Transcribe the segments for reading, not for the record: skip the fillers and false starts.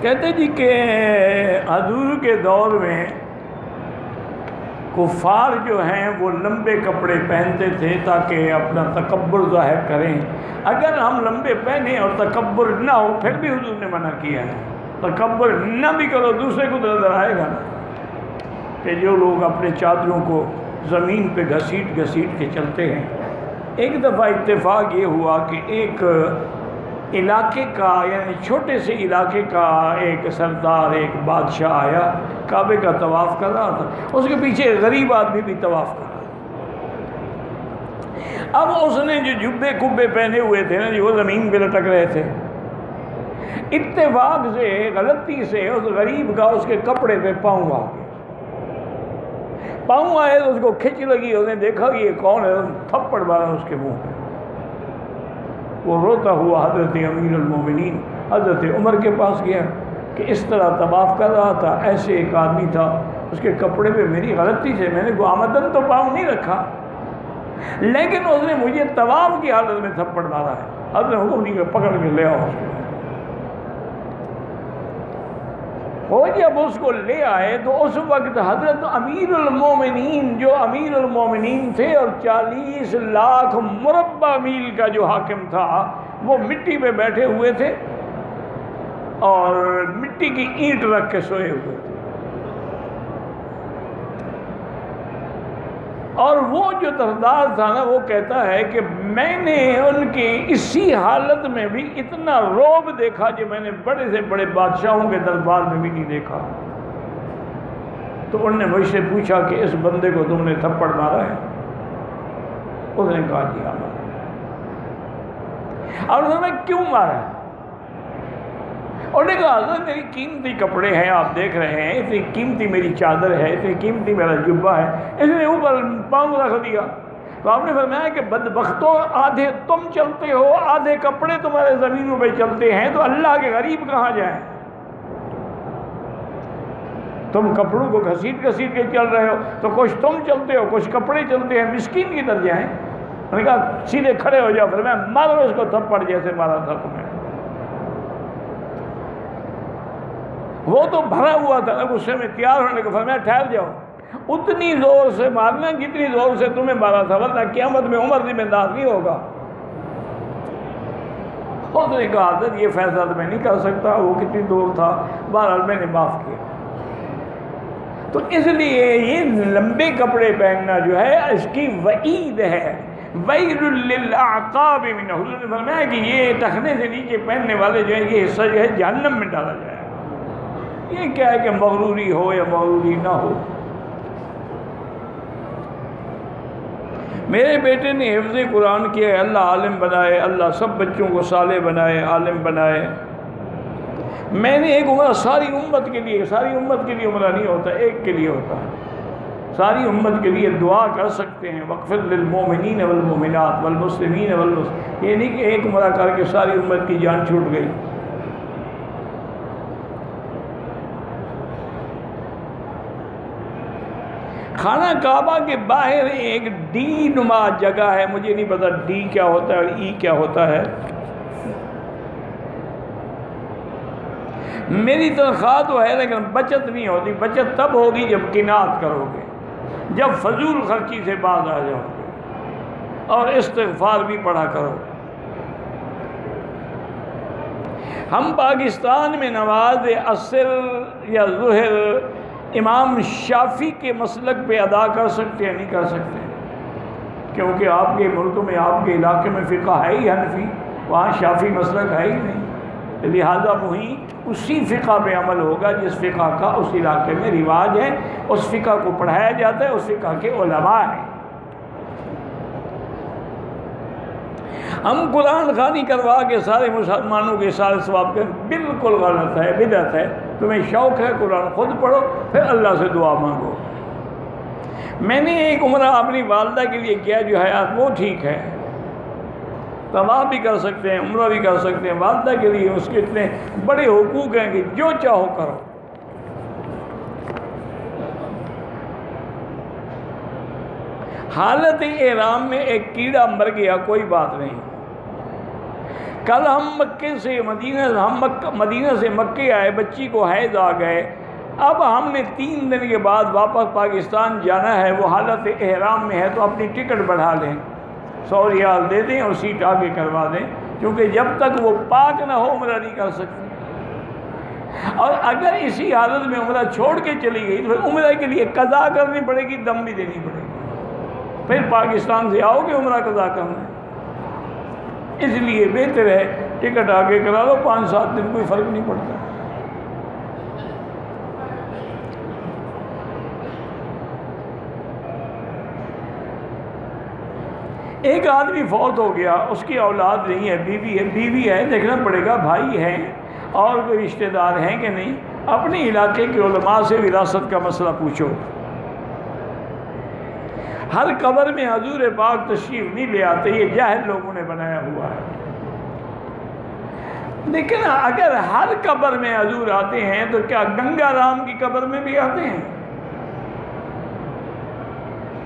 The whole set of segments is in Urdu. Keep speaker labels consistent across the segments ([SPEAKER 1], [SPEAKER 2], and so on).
[SPEAKER 1] کہتے جی کہ حضور کے دور میں کفار جو ہیں وہ لمبے کپڑے پہنتے تھے تاکہ اپنا تکبر ظاہر کریں. اگر ہم لمبے پہنیں اور تکبر نہ ہو پھر بھی حضور نے منع کیا ہے. تکبر نہ بھی کرو دوسرے کو تو نظر آئے گا کہ جو لوگ اپنے چادروں کو زمین پہ گھسیٹ گھسیٹ کے چلتے ہیں. ایک دفعہ اتفاق یہ ہوا کہ ایک علاقے کا یعنی چھوٹے سے علاقے کا ایک سردار ایک بادشاہ آیا, کعبے کا طواف کر رہا تھا. اس کے پیچھے ایک غریب آدمی بھی طواف کر رہا تھا. اب اس نے جو جبے کبے پہنے ہوئے تھے نا, جو وہ زمین پہ لٹک رہے تھے, اتفاق سے غلطی سے اس غریب کا اس کے کپڑے پہ پاؤں آ گیا. پاؤں آئے تو اس کو کھچ لگی. اس نے دیکھا کہ یہ کون ہے, تھپڑ مارا اس کے منہ پہ. وہ روتا ہوا حضرت امیر المومنین حضرت عمر کے پاس گیا کہ اس طرح طواف کر رہا تھا, ایسے ایک آدمی تھا, اس کے کپڑے پہ میری غلطی سے میں نے آمدن تو پاؤں نہیں رکھا, لیکن اس نے مجھے طواف کی حالت میں تھپڑ مارا ہے. حضرت حکم نہیں کہ پکڑ کے لے آؤ اس کو. وہ جب اس کو لے آئے تو اس وقت حضرت امیر المومنین جو امیر المومنین تھے اور 40 لاکھ مربع میل کا جو حاکم تھا وہ مٹی پہ بیٹھے ہوئے تھے اور مٹی کی اینٹ رکھ کے سوئے ہوئے تھے. اور وہ جو سردار تھا نا وہ کہتا ہے کہ میں نے ان کی اسی حالت میں بھی اتنا رعب دیکھا جو میں نے بڑے سے بڑے بادشاہوں کے دربار میں بھی نہیں دیکھا. تو انہوں نے مجھ سے پوچھا کہ اس بندے کو تم نے تھپڑ مارا ہے؟ اس نے کہا جی ہاں مارا. اور انہوں نے کیوں مارا؟ اور نے کہا حضرت میری قیمتی کپڑے ہیں, آپ دیکھ رہے ہیں, اتنی قیمتی میری چادر ہے, اتنی قیمتی میرا جبہ ہے, اس نے اوپر پاؤں رکھ دیا. تو آپ نے فرمایا کہ بدبختوں, آدھے تم چلتے ہو, آدھے کپڑے تمہارے زمینوں پہ چلتے ہیں, تو اللہ کے غریب کہاں جائیں؟ تم کپڑوں کو گھسیٹ گھسیٹ کے چل رہے ہو, تو کچھ تم چلتے ہو کچھ کپڑے چلتے ہیں, مسکین کی طرح جائیں. انہوں نے کہا سیدھے کھڑے ہو جاؤ. فرمایا مارو اس کو تھپڑ جیسے مارا تھا تمہیں. وہ تو بھرا ہوا تھا نا غصے میں, تیار ہونے کا. فرمایا ٹھہر جاؤ, اتنی زور سے مارنا جتنی زور سے تمہیں مارا تھا, ورنہ قیامت میں عمر ذمہ دار نہیں ہوگا. اس نے کہا حضرت یہ فیصلہ تو میں نہیں کر سکتا, وہ کتنی دور تھا, بہرحال میں نے معاف کیا. تو اس لیے یہ لمبے کپڑے پہننا جو ہے اس کی وعید ہے, ویل للاعقاب من. حضور نے فرمایا کہ یہ ٹخنے سے نیچے پہننے والے جو ہے یہ حصہ جو ہے جہنم میں ڈالا جائے. یہ کیا ہے کہ مغروری ہو یا مغروری نہ ہو. میرے بیٹے نے حفظ قرآن کیا ہے, اللہ عالم بنائے, اللہ سب بچوں کو صالح بنائے, عالم بنائے. میں نے ایک عمرہ ساری امت کے لیے, ساری امت کے لیے عمرہ نہیں ہوتا, ایک کے لیے ہوتا ہے. ساری امت کے لیے دعا کر سکتے ہیں, واغفر للمؤمنین والمؤمنات والمسلمین والمسلمات. یہ نہیں کہ ایک عمرہ کر کے ساری امت کی جان چھوٹ گئی. خانہ کعبہ کے باہر ایک ڈی نما جگہ ہے, مجھے نہیں پتا ڈی کیا ہوتا ہے اور ای کیا ہوتا ہے. میری تنخواہ تو ہے لیکن بچت نہیں ہوتی. بچت تب ہوگی جب قناعت کرو گے, جب فضول خرچی سے باز آ جاؤ گے اور استغفار بھی پڑھا کرو. ہم پاکستان میں نماز عصر یا ظہر امام شافعی کے مسلک پہ ادا کر سکتے ہیں؟ نہیں کر سکتے, کیونکہ آپ کے ملک میں, آپ کے علاقے میں فقہ ہے ہی حنفی, وہاں شافعی مسلک ہے ہی نہیں. لہذا وہیں اسی فقہ پہ عمل ہوگا جس فقہ کا اس علاقے میں رواج ہے, اس فقہ کو پڑھایا جاتا ہے, اس فقہ کے علماء ہیں. ہم قرآن خوانی کروا کے سارے مسلمانوں کے سارے ثواب کریں, بالکل غلط ہے, بدعت ہے. تمہیں شوق ہے قرآن خود پڑھو, پھر اللہ سے دعا مانگو. میں نے ایک عمرہ اپنی والدہ کے لیے کیا جو ہے وہ ٹھیک ہے, طواف بھی کر سکتے ہیں, عمرہ بھی کر سکتے ہیں. والدہ کے لیے اس کے اتنے بڑے حقوق ہیں کہ جو چاہو کرو. حالت احرام میں ایک کیڑا مر گیا, کوئی بات نہیں. کل ہم مدینہ سے مکے آئے، بچی کو حیض آ گئے، اب ہم نے 3 دن کے بعد واپس پاکستان جانا ہے، وہ حالت احرام میں ہے، تو اپنی ٹکٹ بڑھا لیں، 100 ریال دے دیں اور سیٹ آگے کروا دیں، کیونکہ جب تک وہ پاک نہ ہو عمرہ نہیں کر سکتے۔ اور اگر اسی حالت میں عمرہ چھوڑ کے چلی گئی تو پھر عمرہ کے لیے قضا کرنی پڑے گی، دم بھی دینی پڑے گی، پھر پاکستان سے آؤ گے عمرہ قضا کرنا۔ اس لیے بہتر ہے ٹکٹ آگے کرا لو، 5-7 دن کوئی فرق نہیں پڑتا۔ ایک آدمی فوت ہو گیا، اس کی اولاد نہیں ہے، بیوی ہے، دیکھنا پڑے گا بھائی ہیں اور کوئی رشتہ دار ہیں کہ نہیں، اپنے علاقے کے علماء سے وراثت کا مسئلہ پوچھو۔ ہر قبر میں حضور پاک تشریف نہیں لے آتے، یہ جاہل لوگوں نے بنایا ہوا ہے۔ لیکن اگر ہر قبر میں حضور آتے ہیں تو کیا گنگا رام کی قبر میں بھی آتے ہیں؟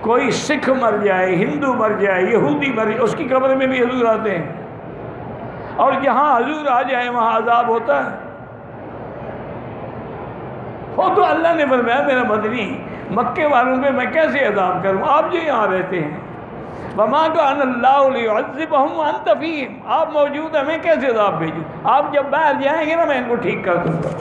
[SPEAKER 1] کوئی سکھ مر جائے، ہندو مر جائے، یہودی مر جائے، اس کی قبر میں بھی حضور آتے ہیں، اور جہاں حضور آ جائے وہاں عذاب ہوتا ہے۔ وہ تو اللہ نے فرمایا میرا مدنی مکے والوں پہ میں کیسے عذاب کروں، آپ جو یہاں رہتے ہیں، وَمَا كَانَ اللَّهُ لِيُعَذِّبَهُمْ وَأَنْتَ فِيهِمْ، آپ موجود ہیں، میں کیسے عذاب بھیجوں، آپ جب باہر جائیں گے نا میں ان کو ٹھیک کر دوں گا۔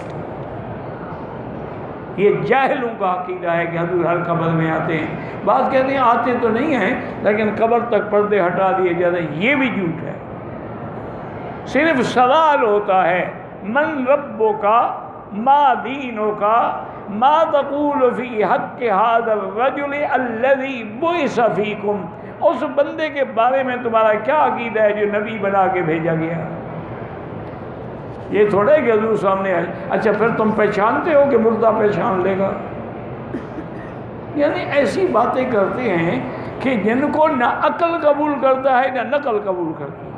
[SPEAKER 1] یہ جاہلوں کا عقیدہ ہے کہ حضور ہر قبر میں آتے ہیں۔ بعض کہتے ہیں آتے تو نہیں ہیں لیکن قبر تک پردے ہٹا دیے جاتے ہیں، یہ بھی جھوٹ ہے۔ صرف سوال ہوتا ہے من ربک ما دینک ما تقول فی حق هذا الرجل الذی بعث فیکم، اس بندے کے بارے میں تمہارا کیا عقیدہ ہے جو نبی بنا کے بھیجا گیا۔ یہ تھوڑا ہے کہ حضور سامنے آئے، اچھا پھر تم پہچانتے ہو کہ مردہ پہچان لے گا؟ یعنی ایسی باتیں کرتے ہیں کہ جن کو نہ عقل قبول کرتا ہے نہ نقل قبول کرتا ہے۔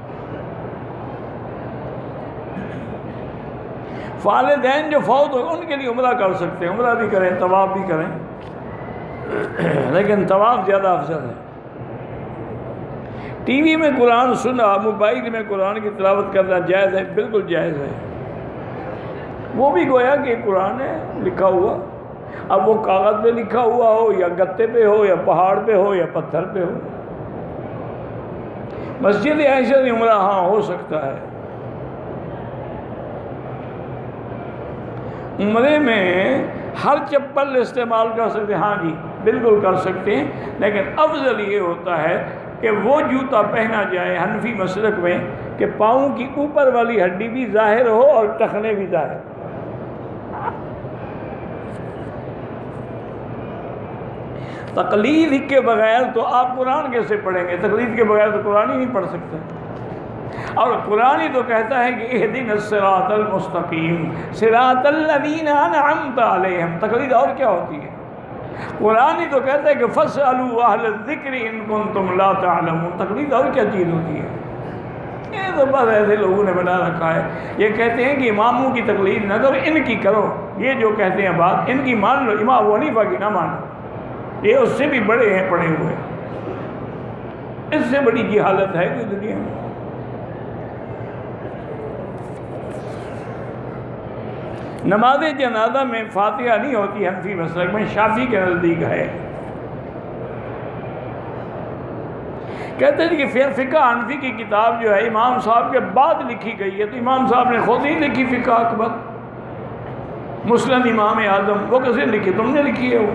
[SPEAKER 1] والدین جو فوت ہو ان کے لیے عمرہ کر سکتے ہیں، عمرہ بھی کریں، طواف بھی کریں، لیکن طواف زیادہ افضل ہے۔ ٹی وی میں قرآن سنا، موبائل میں قرآن کی تلاوت کرنا جائز ہے، بالکل جائز ہے، وہ بھی گویا کہ قرآن ہے لکھا ہوا، اب وہ کاغذ پہ لکھا ہوا ہو یا گتے پہ ہو یا پہاڑ پہ ہو یا پتھر پہ ہو۔ مسجد عائشہ میں عمرہ ہاں ہو سکتا ہے، عمرے میں ہر چپل استعمال کر سکتے ہیں، ہاں جی بالکل کر سکتے ہیں، لیکن افضل یہ ہوتا ہے کہ وہ جوتا پہنا جائے حنفی مسلک میں کہ پاؤں کی اوپر والی ہڈی بھی ظاہر ہو اور ٹخنے بھی ظاہر۔ تقلید کے بغیر تو آپ قرآن کیسے پڑھیں گے؟ تقلید کے بغیر تو قرآن ہی نہیں پڑھ سکتے، اور قرآن ہی تو کہتا ہے کہ اہدنا الصراط المستقیم صراط الذین انعمت علیہم، تقلید اور کیا ہوتی ہے؟ قرآن ہی تو کہتا ہے کہ فاسألوا اہل الذکر ان کنتم لا تعلمون، تقلید اور کیا چیز ہوتی ہے؟ یہ تو بس ایسے لوگوں نے بنا رکھا ہے، یہ کہتے ہیں کہ اماموں کی تقلید نہ کرو، ان کی کرو، یہ جو کہتے ہیں بات ان کی مان لو، امام ابو حنیفہ کی نہ مانو، یہ اس سے بھی بڑے ہیں پڑے ہوئے، اس سے بڑی جہالت ہے کہ دنیا میں۔ نماز جنازہ میں فاتحہ نہیں ہوتی حنفی مسلک میں، شافعی کے نزدیک ہے۔ کہتے ہیں کہ فقہ حنفی کی کتاب جو ہے امام صاحب کے بعد لکھی گئی ہے، تو امام صاحب نے خود ہی لکھی فقہ اکبر، مسند امام اعظم، وہ کیسے لکھی؟ تم نے لکھی ہے وہ،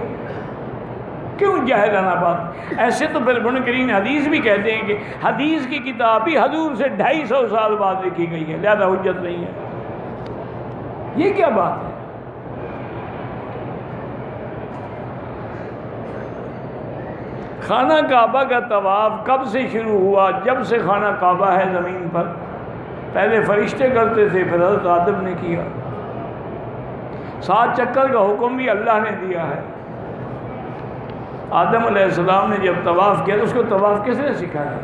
[SPEAKER 1] کیوں جاہلانہ بات؟ ایسے تو پھر منکرین حدیث بھی کہتے ہیں کہ حدیث کی کتاب بھی حضور سے 250 سال بعد لکھی گئی ہے، لہذا حجت نہیں ہے۔ یہ کیا بات ہے؟ خانہ کعبہ کا طواف کب سے شروع ہوا؟ جب سے خانہ کعبہ ہے زمین پر، پہلے فرشتے کرتے تھے، پھر حضرت آدم نے کیا، 7 چکر کا حکم بھی اللہ نے دیا ہے۔ آدم علیہ السلام نے جب طواف کیا تو اس کو طواف کس نے سکھایا؟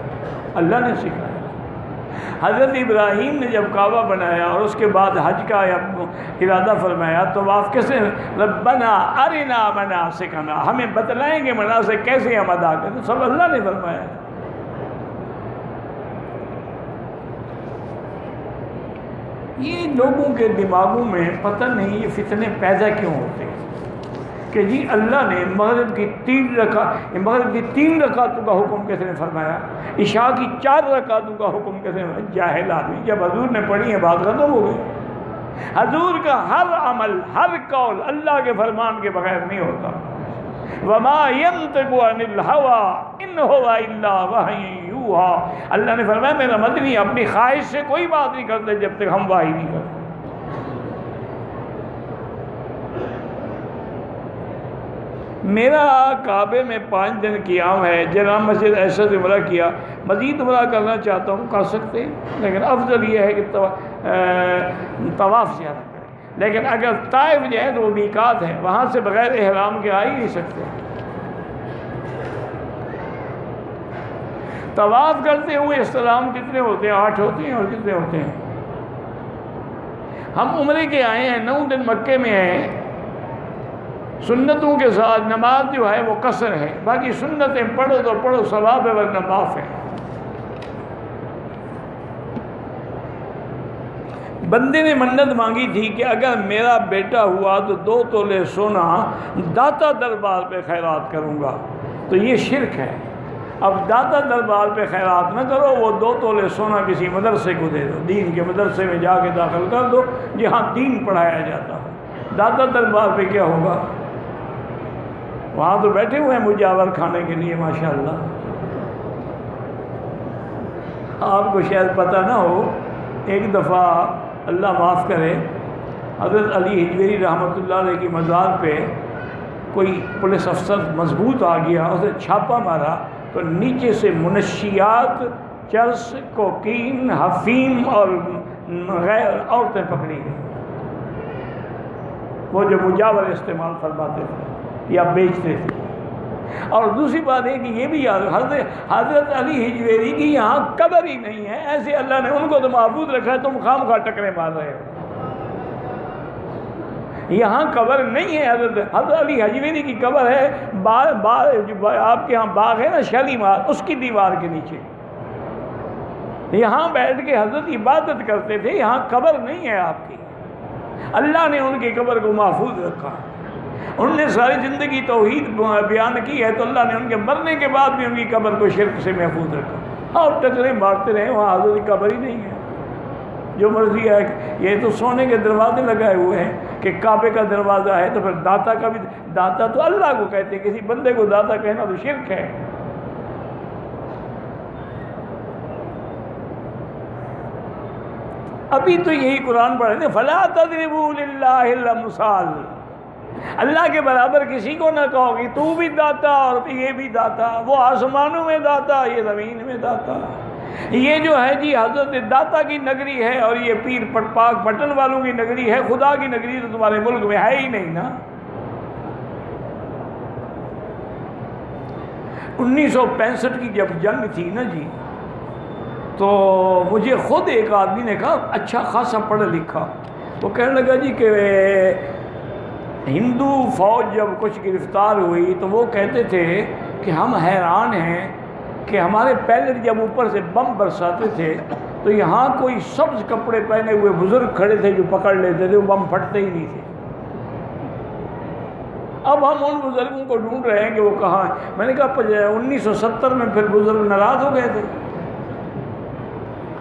[SPEAKER 1] اللہ نے سکھایا۔ حضرت ابراہیم نے جب کعبہ بنایا اور اس کے بعد حج کا ارادہ فرمایا، طواف کس نے؟ ربنا ارنا مناسکنا، ہمیں بتلائیں گے مناسک کیسے ہم ادا کریں، سب اللہ نے فرمایا۔ یہ لوگوں کے دماغوں میں پتہ نہیں یہ فتنے پیدا کیوں ہوتے ہیں کہ جی اللہ نے مغرب کی 3 رکعتوں کا حکم کیسے نے فرمایا، عشاء کی 4 رکعتوں کا حکم کیسے نے فرمایا؟ جاہل آدمی، جب حضور نے پڑھی ہے بات ختم ہو گئی۔ حضور کا ہر عمل، ہر قول اللہ کے فرمان کے بغیر نہیں ہوتا۔ وما ينطق عن الهوى ان هو الا وحی یوحی، اللہ نے فرمایا میرا مدنی اپنی خواہش سے کوئی بات نہیں کرتے جب تک ہم وحی نہیں کرتے۔ میرا کعبے میں 5 دن قیام ہے، جناب مسجد ایسا سے عمرہ کیا، مزید عمرہ کرنا چاہتا ہوں، کر سکتے ہیں، لیکن افضل یہ ہے کہ طواف زیادہ کریں۔ لیکن اگر طائف جو ہے تو وہ میقات ہے، وہاں سے بغیر احرام کے آ ہی نہیں سکتے۔ طواف کرتے ہوئے استلام کتنے ہوتے ہیں؟ 8 ہوتے ہیں، اور کتنے ہوتے ہیں؟ ہم عمرے کے آئے ہیں، 9 دن مکے میں ہیں، سنتوں کے ساتھ نماز جو ہے وہ قصر ہے، باقی سنتیں پڑھو تو پڑھو، ثواب ہے ورنہ معاف ہے۔ بندے نے منت مانگی تھی کہ اگر میرا بیٹا ہوا تو 2 تولے سونا داتا دربار پہ خیرات کروں گا، تو یہ شرک ہے۔ اب داتا دربار پہ خیرات نہ کرو، وہ 2 تولے سونا کسی مدرسے کو دے دو، دین کے مدرسے میں جا کے داخل کر دو جہاں دین پڑھایا جاتا ہو۔ داتا دربار پہ کیا ہوگا؟ وہاں تو بیٹھے ہوئے ہیں مجاور کھانے کے لیے، ماشاءاللہ۔ آپ کو شاید پتہ نہ ہو، ایک دفعہ اللہ معاف کرے حضرت علی حجویری رحمۃ اللہ علیہ کی مزار پہ کوئی پولیس افسر مضبوط آ گیا، اسے چھاپا مارا تو نیچے سے منشیات، چرس، کوکین، حفیم اور غیر عورتیں پکڑی گئی، وہ جو مجاور استعمال فرماتے تھے یا بیچتے تھے۔ اور دوسری بات ہے کہ یہ بھی یاد، حضرت علی حجویری کی یہاں قبر ہی نہیں ہے، ایسے اللہ نے ان کو تو محفوظ رکھا ہے، تم خام خواہ ٹکرے مار رہے ہو۔ یہاں قبر نہیں ہے، حضرت علی حجویری کی قبر ہے جو آپ کے ہاں باغ ہے نا شالیمار، اس کی دیوار کے نیچے، یہاں بیٹھ کے حضرت عبادت کرتے تھے، یہاں قبر نہیں ہے آپ کی۔ اللہ نے ان کی قبر کو محفوظ رکھا، انہوں نے ساری زندگی توحید بیان کی ہے، تو اللہ نے ان کے مرنے کے بعد بھی ان کی قبر کو شرک سے محفوظ رکھا۔ اور ٹکرے مارتے رہے، وہاں حضرت کی قبر ہی نہیں ہے، جو مرضی ہے۔ یہ تو سونے کے دروازے لگائے ہوئے ہیں کہ کعبے کا دروازہ ہے، تو پھر داتا کا بھی، داتا تو اللہ کو کہتے ہیں، کسی بندے کو داتا کہنا تو شرک ہے۔ ابھی تو یہی قرآن پڑھ رہے تھے، فَلَا تَضْرِبُوا لِلَّهِ الْأَمْثَالَ، اللہ کے برابر کسی کو نہ کہو کہ تو بھی داتا اور یہ بھی داتا، وہ آسمانوں میں داتا، یہ زمین میں داتا۔ یہ جو ہے جی حضرت داتا کی نگری ہے، اور یہ پیر پاک پٹن والوں کی نگری ہے، خدا کی نگری تو تمہارے ملک میں ہے ہی نہیں نا۔ 1965 کی جب جنگ تھی نا جی، تو مجھے خود ایک آدمی نے کہا، اچھا خاصا پڑھا لکھا، وہ کہنے لگا جی کہ ہندو فوج جب کچھ گرفتار ہوئی تو وہ کہتے تھے کہ ہم حیران ہیں کہ ہمارے پیلٹ جب اوپر سے بم برساتے تھے تو یہاں کوئی سبز کپڑے پہنے ہوئے بزرگ کھڑے تھے جو پکڑ لیتے تھے، وہ بم پھٹتے ہی نہیں تھے۔ اب ہم ان بزرگوں کو ڈھونڈ رہے ہیں کہ وہ کہاں ہیں۔ میں نے کہا 1970 میں پھر بزرگ ناراض ہو گئے تھے،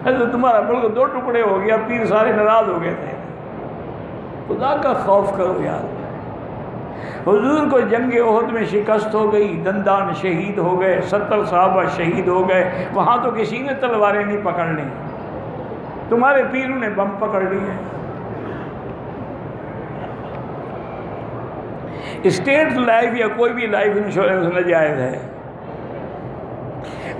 [SPEAKER 1] ایسے تمہارا ملک 2 ٹکڑے ہو گیا، پیر سارے ناراض ہو گئے تھے۔ خدا کا خوف کرو یار۔ حضور کو جنگ احد میں شکست ہو گئی، دندان شہید ہو گئے، 70 صحابہ شہید ہو گئے، وہاں تو کسی نے تلواریں نہیں پکڑ لی، تمہارے پیروں نے بم پکڑ لیے۔ اسٹیٹ لائف یا کوئی بھی لائف انشورنس ناجائز ہے۔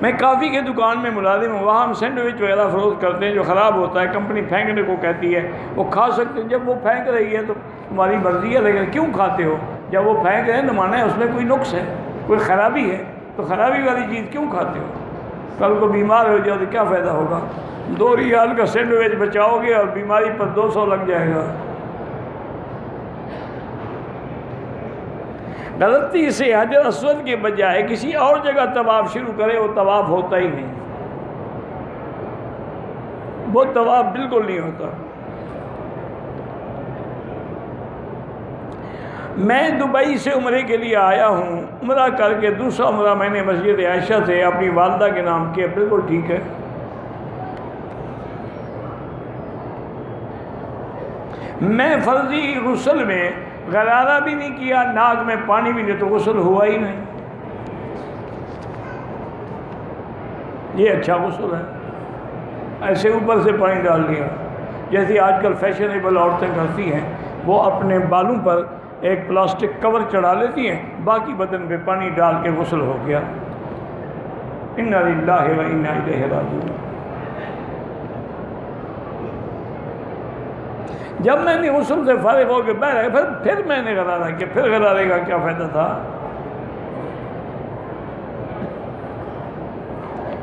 [SPEAKER 1] میں کافی کے دکان میں ملازم ہوں، وہاں ہم سینڈوچ وغیرہ فروخت کرتے ہیں، جو خراب ہوتا ہے کمپنی پھینکنے کو کہتی ہے، وہ کھا سکتے ہیں۔ جب وہ پھینک رہی ہے تو تمہاری مرضی ہے، لیکن کیوں کھاتے ہو؟ جب وہ پھینک رہے ہیں تو مانا ہے اس میں کوئی نقص ہے، کوئی خرابی ہے، تو خرابی والی چیز کیوں کھاتے ہو؟ کل کو بیمار ہو جاؤ تو کیا فائدہ ہوگا؟ 2 ریال کا سینڈوچ بچاؤ گے اور بیماری پر 200 لگ جائے گا۔ غلطی سے حجر اسود کے بجائے کسی اور جگہ طواف شروع کرے، وہ طواف ہوتا ہی نہیں، وہ طواف بالکل نہیں ہوتا۔ میں دبئی سے عمرے کے لیے آیا ہوں، عمرہ کر کے دوسرا عمرہ میں نے مسجد عائشہ سے اپنی والدہ کے نام کیا، بالکل ٹھیک ہے۔ میں فرضی غسل میں غرارہ بھی نہیں کیا، ناک میں پانی بھی نہیں، تو غسل ہوا ہی نہیں۔ یہ اچھا غسل ہے؟ ایسے اوپر سے پانی ڈال دیا، جیسے آج کل فیشنیبل عورتیں کرتی ہیں، وہ اپنے بالوں پر ایک پلاسٹک کور چڑھا لیتی ہیں، باقی بدن پہ پانی ڈال کے غسل ہو گیا۔ انا للہ و انا الیہ راجعون۔ جب میں نے غسل سے فارغ ہو کے بیٹھا، پھر میں نے غرارہ کیا، پھر غرارے کا کیا فائدہ تھا؟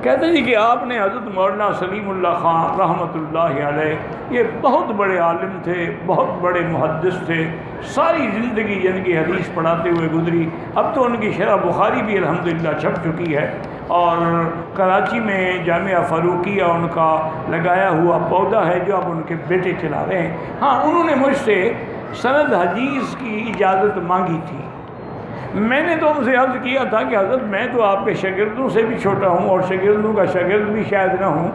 [SPEAKER 1] کہتے ہیں کہ آپ نے حضرت مولانا سلیم اللہ خان رحمۃ اللہ علیہ، یہ بہت بڑے عالم تھے، بہت بڑے محدث تھے، ساری زندگی جن کی حدیث پڑھاتے ہوئے گزری۔ اب تو ان کی شرح بخاری بھی الحمدللہ چھپ چکی ہے، اور کراچی میں جامعہ فاروقیہ ان کا لگایا ہوا پودا ہے جو اب ان کے بیٹے چلا رہے ہیں۔ ہاں، انہوں نے مجھ سے سند حدیث کی اجازت مانگی تھی۔ میں نے تو ان سے عرض کیا تھا کہ حضرت میں تو آپ کے شاگردوں سے بھی چھوٹا ہوں، اور شاگردوں کا شاگرد بھی شاید نہ ہوں۔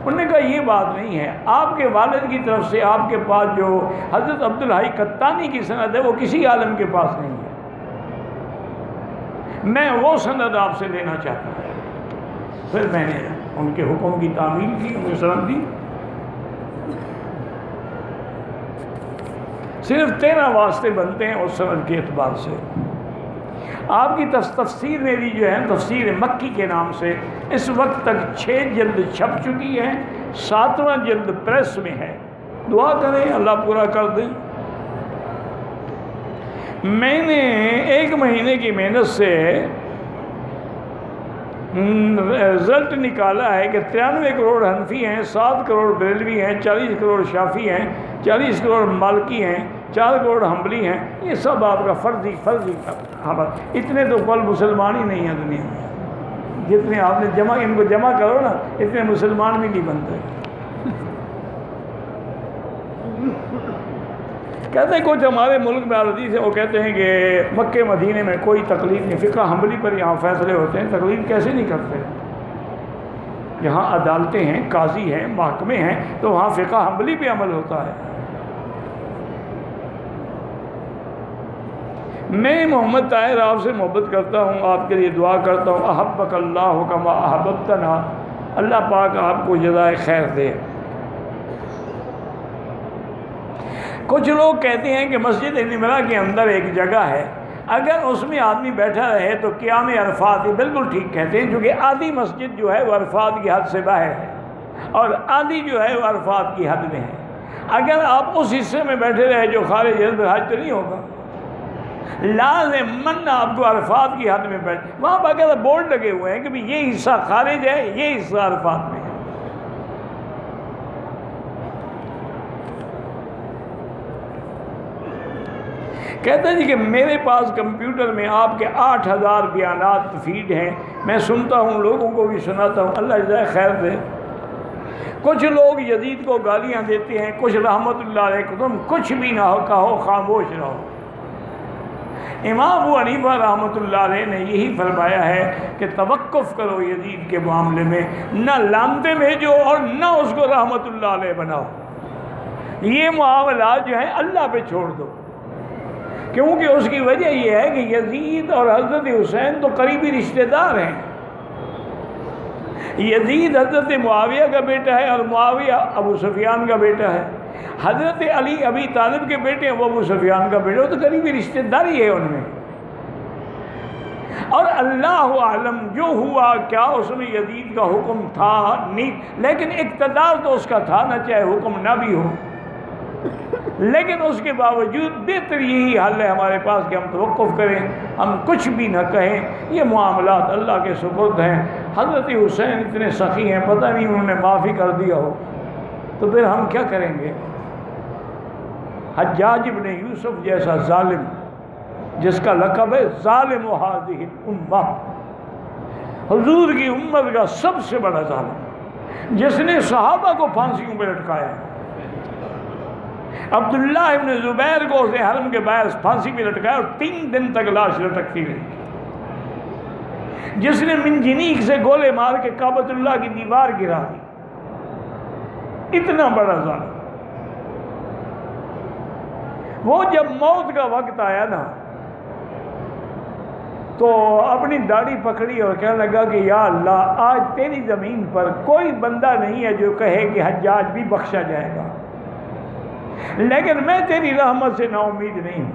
[SPEAKER 1] انہوں نے کہا یہ بات نہیں ہے، آپ کے والد کی طرف سے آپ کے پاس جو حضرت عبدالحی قطانی کی سند ہے وہ کسی عالم کے پاس نہیں ہے، میں وہ سند آپ سے لینا چاہتا ہوں۔ پھر میں نے ان کے حکم کی تعمیل کی، ان کو سند دی۔ صرف 13 واسطے بنتے ہیں اس سند کے اعتبار سے۔ آپ کی تفسیر میری جو ہے تفسیر مکی کے نام سے اس وقت تک 6 جلد چھپ چکی ہے، 7واں جلد پریس میں ہے۔ دعا کریں اللہ پورا کر دیں۔ میں نے 1 مہینے کی محنت سے رزلٹ نکالا ہے کہ 93 کروڑ حنفی ہیں، 7 کروڑ بریلوی ہیں، 40 کروڑ شافی ہیں، 40 کروڑ مالکی ہیں، 4 کروڑ حنبلی ہیں۔ یہ سب آپ کا فرضی اتنے تو کل مسلمان ہی نہیں ہیں دنیا میں، جتنے آپ نے جمع، ان کو جمع کرو نا، اتنے مسلمان بھی نہیں بنتے۔ کہتے ہیں کچھ ہمارے ملک میں حدیث ہے، وہ کہتے ہیں کہ مکے مدینے میں کوئی تقلید نہیں، فقہ حنبلی پر یہاں فیصلے ہوتے ہیں، تقلید کیسے نہیں کرتے؟ یہاں عدالتیں ہیں، قاضی ہیں، محکمے ہیں، تو وہاں فقہ حنبلی پہ عمل ہوتا ہے۔ میں محمد طاہر آپ سے محبت کرتا ہوں، آپ کے لیے دعا کرتا ہوں، احبک اللہ کما احببتنا، اللہ پاک آپ کو جزائے خیر دے۔ کچھ لوگ کہتے ہیں کہ مسجد نمرہ کے اندر ایک جگہ ہے، اگر اس میں آدمی بیٹھا رہے تو قیام عرفات، یہ بالکل ٹھیک کہتے ہیں، کیونکہ آدھی مسجد جو ہے وہ عرفات کی حد سے باہر ہے، اور آدھی جو ہے وہ عرفات کی حد میں ہے۔ اگر آپ اس حصے میں بیٹھے رہے جو خارج حد حج تو نہیں ہوگا، لازماً آپ کو عرفات کی حد میں بیٹھ، وہاں باقاعدہ بورڈ لگے ہوئے ہیں کہ بھی یہ حصہ خارج ہے، یہ حصہ عرفات میں ہے۔ کہتے ہیں کہ میرے پاس کمپیوٹر میں آپ کے 8000 بیانات فیڈ ہیں، میں سنتا ہوں، لوگوں کو بھی سناتا ہوں، اللہ جزائے خیر دے۔ کچھ لوگ یزید کو گالیاں دیتے ہیں، کچھ رحمت اللہ علیہ کو، تم کچھ بھی نہ ہو کہو، خاموش رہو۔ امام ابو حنیفہ رحمۃ اللہ علیہ نے یہی فرمایا ہے کہ توقف کرو یزید کے معاملے میں، نہ لانتے بھیجو اور نہ اس کو رحمت اللہ علیہ بناؤ، یہ معاملات جو ہیں اللہ پہ چھوڑ دو، کیونکہ اس کی وجہ یہ ہے کہ یزید اور حضرت حسین تو قریبی رشتہ دار ہیں۔ یزید حضرت معاویہ کا بیٹا ہے اور معاویہ ابو سفیان کا بیٹا ہے، حضرت علی ابی طالب کے بیٹے ہیں، وہ ابو سفیان کا بیٹا، وہ تو قریبی رشتہ داری ہے ان میں۔ اور اللہ عالم جو ہوا کیا اس میں یزید کا حکم تھا نہیں، لیکن اقتدار تو اس کا تھا نہ، چاہے حکم نہ بھی ہو، لیکن اس کے باوجود بہتر یہی حل ہے ہمارے پاس کہ ہم توقف کریں، ہم کچھ بھی نہ کہیں، یہ معاملات اللہ کے سپرد ہیں۔ حضرت حسین اتنے سخی ہیں، پتہ نہیں انہوں نے معافی کر دیا ہو تو پھر ہم کیا کریں گے؟ حجاج ابن یوسف جیسا ظالم، جس کا لقب ہے ظالم ہذہ الامہ، حضور کی امت کا سب سے بڑا ظالم، جس نے صحابہ کو پھانسیوں پہ لٹکایا، عبداللہ ابن زبیر کو اس نے حرم کے باعث پھانسی پہ لٹکایا اور 3 دن تک لاش لٹکتی رہی. جس نے منجنیق سے گولے مار کے کعبۃ اللہ کی دیوار گرا دی. اتنا بڑا ظالم. وہ جب موت کا وقت آیا نا تو اپنی داڑھی پکڑی اور کہنے لگا کہ یا اللہ آج تیری زمین پر کوئی بندہ نہیں ہے جو کہے کہ حجاج بھی بخشا جائے گا، لیکن میں تیری رحمت سے نا امید نہیں ہوں.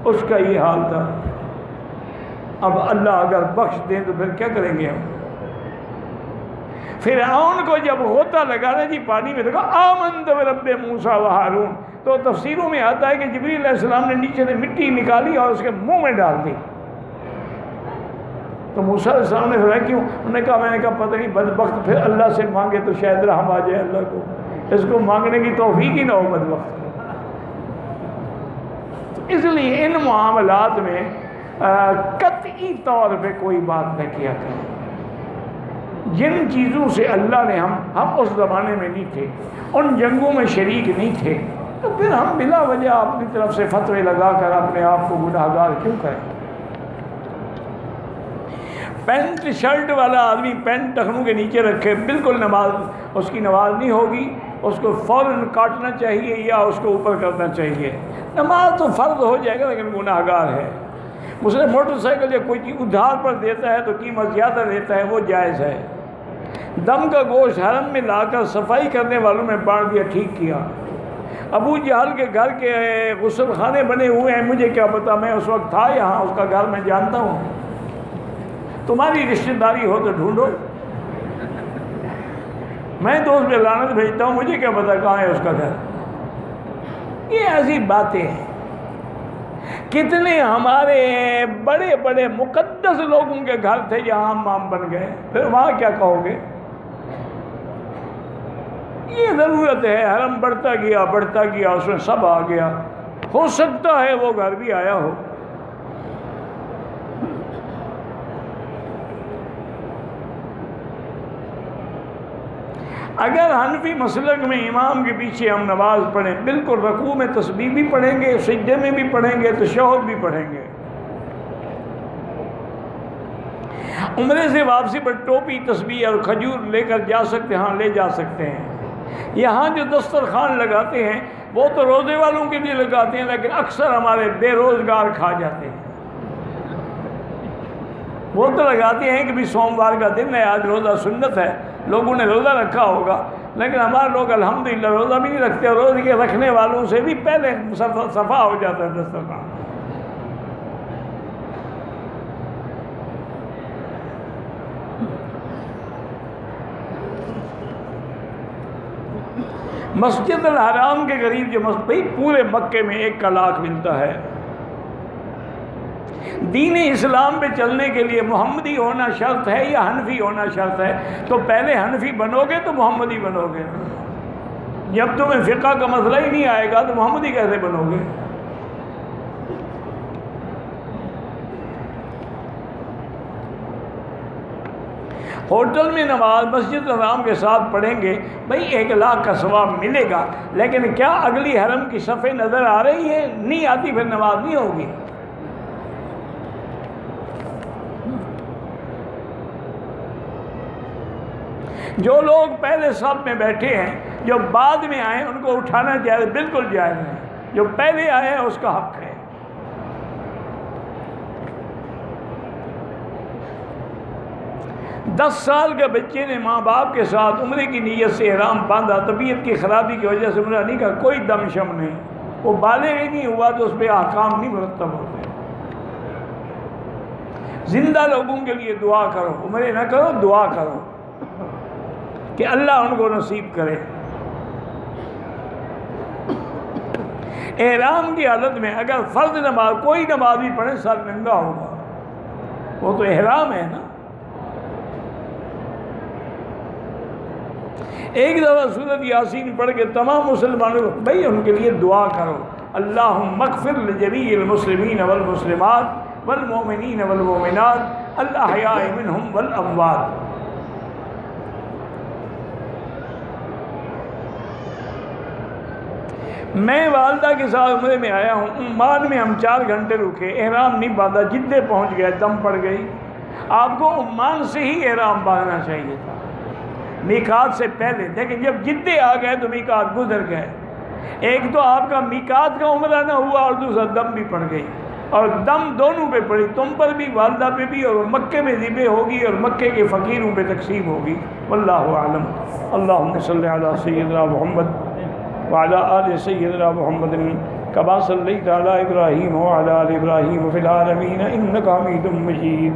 [SPEAKER 1] اس کا یہ حال تھا. اب اللہ اگر بخش دیں تو پھر کیا کریں گے ہم؟ فرعون کو جب غوطہ لگانا جی پانی میں دیکھا آمنت برب موسیٰ و ہارون، تو تفسیروں میں آتا ہے کہ جبریل علیہ السلام نے نیچے سے مٹی نکالی اور اس کے منہ میں ڈال دی. تو موسیٰ علیہ السلام نے فرمایا کیوں؟ انہوں نے کہا میں نے کہا پتہ نہیں بدبخت پھر اللہ سے مانگے تو شاید رحم آ جائے اللہ کو، اس کو مانگنے کی توفیق ہی نہ ہو بدبخت. اس لیے ان معاملات میں قطعی طور پہ کوئی بات نہ کیا کریں. جن چیزوں سے اللہ نے ہم اس زمانے میں نہیں تھے، ان جنگوں میں شریک نہیں تھے، تو پھر ہم بلا وجہ اپنی طرف سے فتوے لگا کر اپنے آپ کو گناہگار کیوں کریں؟ پینٹ شرٹ والا آدمی پینٹ ٹخنوں کے نیچے رکھے بالکل نماز اس کی نماز نہیں ہوگی، اس کو فوراً کاٹنا چاہیے یا اس کو اوپر کرنا چاہیے. نماز تو فرض ہو جائے گا لیکن گناہگار ہے. مسلم موٹر سائیکل یا کوئی چیز ادھار پر دیتا ہے تو قیمت زیادہ لیتا ہے، وہ جائز ہے. دم کا گوشت حرم میں لا کر صفائی کرنے والوں میں بانٹ دیا، ٹھیک کیا. ابو جہل کے گھر کے غسل خانے بنے ہوئے ہیں، مجھے کیا پتا، میں اس وقت تھا یہاں، اس کا گھر میں جانتا ہوں. تمہاری رشتہ داری ہو تو ڈھونڈو. میں تو اس پہ لعنت بھیجتا ہوں، مجھے کیا پتا کہاں ہے اس کا گھر. یہ ایسی باتیں ہیں. کتنے ہمارے بڑے بڑے مقدس لوگوں کے گھر تھے جہاں امام بن گئے، پھر وہاں کیا کہو گے؟ یہ ضرورت ہے. حرم بڑھتا گیا اس میں سب آ گیا. ہو سکتا ہے وہ گھر بھی آیا ہو. اگر حنفی مسلک میں امام کے پیچھے ہم نماز پڑھیں، بالکل رکوع میں تسبیح بھی پڑھیں گے، سجدے میں بھی پڑھیں گے، تشہد بھی پڑھیں گے. عمرے سے واپسی پر ٹوپی، تسبیح اور کھجور لے کر جا سکتے ہیں؟ ہاں لے جا سکتے ہیں. یہاں جو دسترخوان لگاتے ہیں وہ تو روزے والوں کے لیے لگاتے ہیں، لیکن اکثر ہمارے بے روزگار کھا جاتے ہیں. وہ تو لگاتے ہیں کہ بھی سوموار کا دن ہے، آج روزہ سنت ہے، لوگوں نے روزہ رکھا ہوگا، لیکن ہمارے لوگ الحمدللہ روزہ بھی نہیں رکھتے، اور روزے کے رکھنے والوں سے بھی پہلے صفا ہو جاتا ہے دسترخوان. مسجد الحرام کے قریب جو مسجد پورے مکے میں 1 لاکھ ملتا ہے. دین اسلام پہ چلنے کے لیے محمدی ہونا شرط ہے یا حنفی ہونا شرط ہے؟ تو پہلے حنفی بنو گے تو محمدی بنو گے. جب تمہیں فقہ کا مسئلہ ہی نہیں آئے گا تو محمدی کیسے بنو گے؟ ہوٹل میں نماز مسجد الحرام کے ساتھ پڑھیں گے، بھئی 1 لاکھ کا ثواب ملے گا، لیکن کیا اگلی حرم کی صفیں نظر آ رہی ہے؟ نہیں آتی، پھر نماز نہیں ہوگی. جو لوگ پہلے صف میں بیٹھے ہیں، جو بعد میں آئے ان کو اٹھانا جائز، بالکل جائز ہے. جو پہلے آئے ہیں اس کا حق ہے. دس سال کے بچے نے ماں باپ کے ساتھ عمرے کی نیت سے احرام باندھا، طبیعت کی خرابی کی وجہ سے عمرہ نہیں کہا، کوئی دم شم نہیں، وہ بالغ ہی نہیں ہوا تو اس پہ احکام نہیں مرتب ہوتے. زندہ لوگوں کے لیے دعا کرو، عمرے نہ کرو، دعا کرو کہ اللہ ان کو نصیب کرے. احرام کی حالت میں اگر فرض نماز کوئی نماز بھی پڑھے سر ننگا ہوگا، وہ تو احرام ہے نا. ایک دفعہ سورۃ یاسین پڑھ کے تمام مسلمانوں کو بھائی ان کے لیے دعا کرو، اللہم اغفر لجمیع المسلمین والمسلمات والمؤمنین والمؤمنات الاحیاء منہم والاموات. میں والدہ کے ساتھ عمرے میں آیا ہوں، عمان میں ہم 4 گھنٹے رکے، احرام نہیں باندھا، جدے پہنچ گیا، دم پڑ گئی۔ آپ کو عمان سے ہی احرام باندھنا چاہیے تھا میقات سے پہلے، لیکن جب جدے آ گئے تو میقات گزر گئے۔ ایک تو آپ کا میقات کا عمرہ نہ ہوا اور دوسرا دم بھی پڑ گئی، اور دم دونوں پہ پڑی، تم پر بھی، والدہ پہ بھی، اور مکے میں ذبح ہوگی اور مکے کے فقیروں پہ تقسیم ہوگی۔ واللہ اعلم۔ اللہم صلی علی سیدنا محمد وعلی آل سیدنا محمد کما صلیت علی ابراہیم وعلی آل ابراہیم فی العالمین انک حمید مجید۔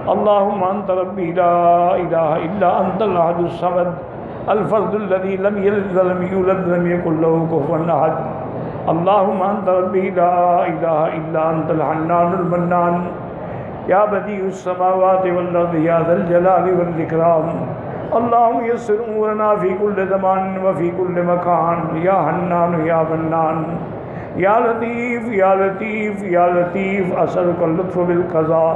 [SPEAKER 1] اللہم انت ربی لا الہ الا انت الاحد الصمد الفرد الذی لم یلد ولم یولد ولم یکن لہ کفوا احد۔ اللہم انت ربی لا الہ الا انت الحنان المنان یا بدیع السماوات والارض یا ذا الجلال والاکرام۔ اللہم یسر امورنا فی کل زمان وفی کل مکان یا حنان یا منان یا لطیف یا لطیف یا لطیف اسألک اللطف بالقضاء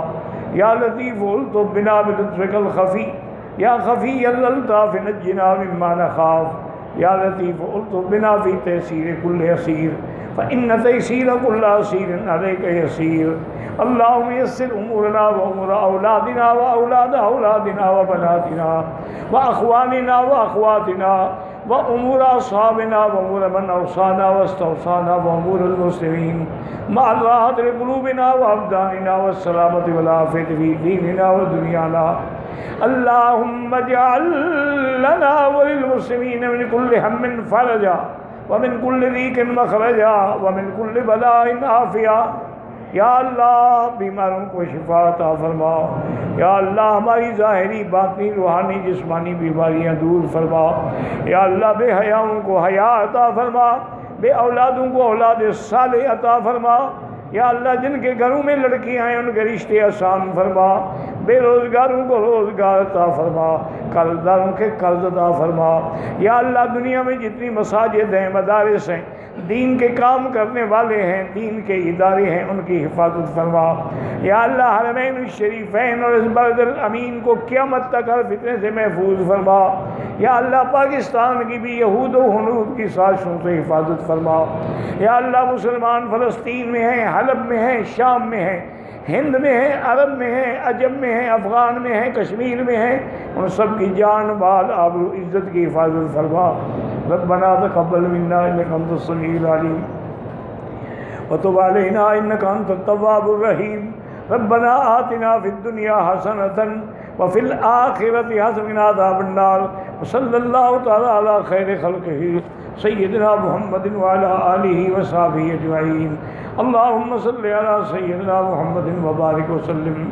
[SPEAKER 1] یا لطیف الطف بنا بلطفک الخفی یا خفی الالطاف نجنا مما نخاف یا لطیف الطف بنا فی تیسیر کل اسیر فإن تیسیر کل اسیر علیک یسیر۔ اللہم یسر امورنا وامور اولادنا واولاد اولادنا وبناتنا واخواننا واخواتنا وامور اصحابنا وامور من اوصانا واستوصانا وامور المسلمین مع راحت قلوبنا وابداننا والسلامة والعافیة فی دیننا ودنیانا۔ اللہم اجعل لنا وللمسلمین من کل ہم فرجا ومن کل ضیق مخرجا ومن کل بلاء عافیہ۔ یا اللہ بیماروں کو شفا عطا فرما، یا اللہ ہماری ظاہری باطنی روحانی جسمانی بیماریاں دور فرما، یا اللہ بے حیاؤں کو حیا عطا فرما، بے اولادوں کو اولاد صالح عطا فرما، یا اللہ جن کے گھروں میں لڑکیاں ہیں ان کے رشتے آسان فرما، بے روزگاروں کو روزگار عطا فرما، قرض داروں کے قرض عطا فرما۔ یا اللہ دنیا میں جتنی مساجد ہیں، مدارس ہیں، دین کے کام کرنے والے ہیں، دین کے ادارے ہیں، ان کی حفاظت فرما۔ یا اللہ حرمین الشریفین اور اس بلد الامین کو قیامت تک ہر فتنے سے محفوظ فرما۔ یا اللہ پاکستان کی بھی یہود و ہنود کی سازشوں سے حفاظت فرما۔ یا اللہ مسلمان فلسطین میں ہیں، حلب میں ہیں، شام میں ہیں، ہند میں ہیں، عرب میں ہیں، عجم میں ہیں، افغان میں ہیں، کشمیر میں ہیں، ان سب کی جان مال آبرو عزت کی حفاظت فرما۔ ربنا تقبل منا انک انت السمیع العلیم وتب علینا انک انت التواب الرحیم۔ ربنا آتنا فی الدنیا حسنۃ وفی الآخرۃ حسنۃ وقنا عذاب النار۔ وصلی اللہ تعالی علی خیر خلقہ سیدنا محمد وعلی آلہ وصحبہ اجمعین۔ اللہم صلی علی سیدنا محمد وبارک وسلم۔